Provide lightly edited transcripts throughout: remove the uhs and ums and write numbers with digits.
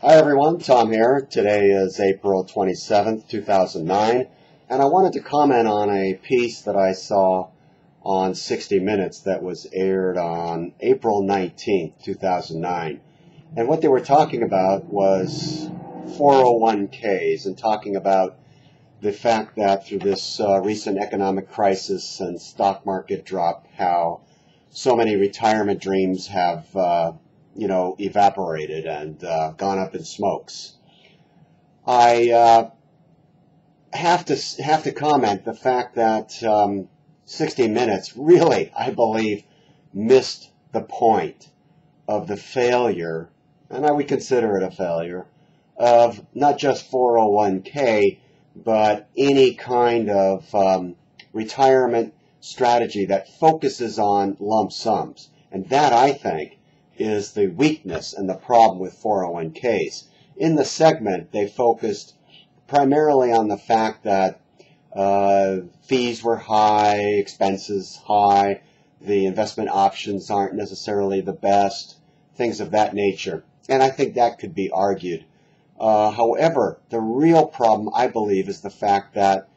Hi everyone, Tom here. Today is April 27th, 2009, and I wanted to comment on a piece that I saw on 60 Minutes that was aired on April 19th, 2009. And what they were talking about was 401ks and talking about the fact that through this recent economic crisis and stock market drop, how so many retirement dreams have evaporated and gone up in smokes. I have to comment the fact that 60 Minutes really, I believe, missed the point of the failure, and I would consider it a failure, of not just 401k, but any kind of retirement strategy that focuses on lump sums. And that, I think, is the weakness and the problem with 401ks. In the segment, they focused primarily on the fact that fees were high, expenses high, the investment options aren't necessarily the best, things of that nature. And I think that could be argued. However, the real problem, I believe, is the fact that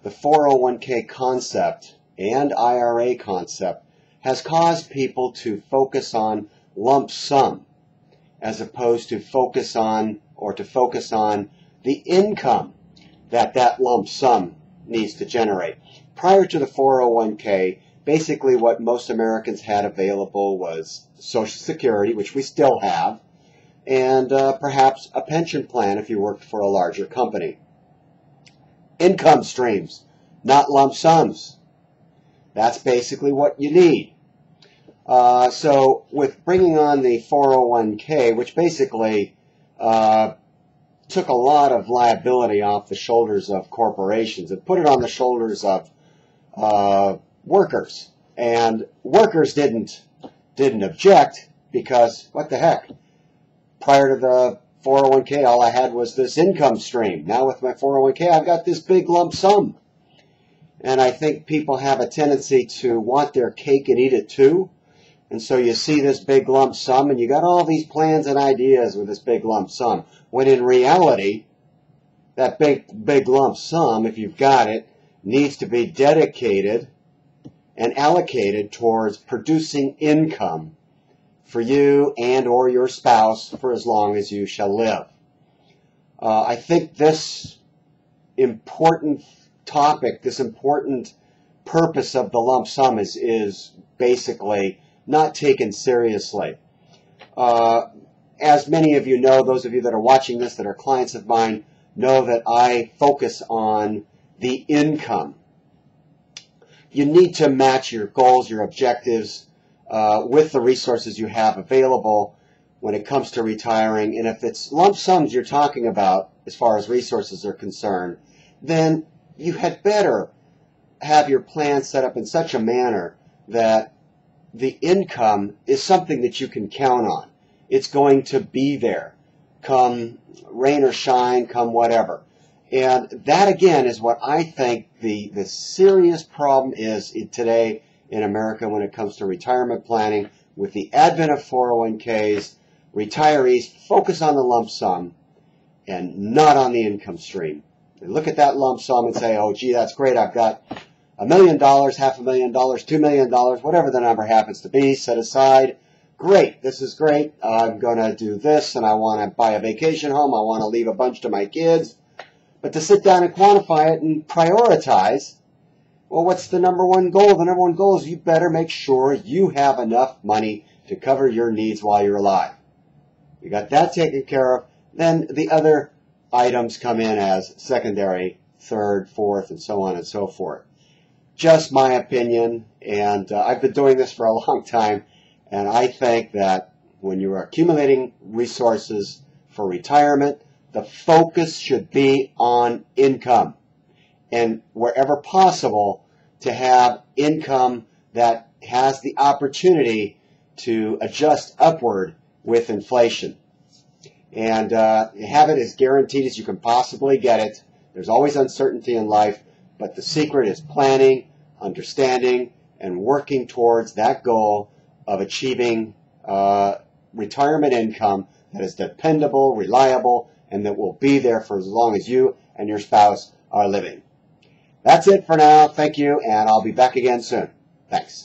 the 401k concept and IRA concept has caused people to focus on lump sum as opposed to focus on the income that lump sum needs to generate. Prior to the 401k, basically what most Americans had available was Social Security, which we still have, and perhaps a pension plan if you worked for a larger company. Income streams, not lump sums. That's basically what you need. So with bringing on the 401k, which basically took a lot of liability off the shoulders of corporations and put it on the shoulders of workers. And workers didn't object because, what the heck, prior to the 401k, all I had was this income stream. Now with my 401k, I've got this big lump sum. And I think people have a tendency to want their cake and eat it too. And so you see this big lump sum, and you got all these plans and ideas with this big lump sum. When in reality, that big lump sum, if you've got it, needs to be dedicated and allocated towards producing income for you and or your spouse for as long as you shall live. I think this important topic, this important purpose of the lump sum is basically not taken seriously. As many of you know, those of you that are watching this that are clients of mine, know that I focus on the income. You need to match your goals, your objectives, with the resources you have available when it comes to retiring. And if it's lump sums you're talking about as far as resources are concerned, then you had better have your plan set up in such a manner that the income is something that you can count on. It's going to be there, come rain or shine, come whatever. And that, again, is what I think the serious problem is today in America when it comes to retirement planning. With the advent of 401ks, retirees focus on the lump sum and not on the income stream. They look at that lump sum and say, oh, gee, that's great. I've got $1 million, $500,000, $2 million, whatever the number happens to be, set aside. Great, this is great. I'm going to do this, and I want to buy a vacation home. I want to leave a bunch to my kids. But to sit down and quantify it and prioritize, well, what's the number one goal? The number one goal is you better make sure you have enough money to cover your needs while you're alive. You got that taken care of, then the other items come in as secondary, third, fourth, and so on and so forth. Just my opinion, and I've been doing this for a long time, and I think that when you're accumulating resources for retirement, the focus should be on income, and wherever possible, to have income that has the opportunity to adjust upward with inflation. And have it as guaranteed as you can possibly get it. There's always uncertainty in life, but the secret is planning, understanding, and working towards that goal of achieving retirement income that is dependable, reliable, and that will be there for as long as you and your spouse are living. That's it for now. Thank you, and I'll be back again soon. Thanks.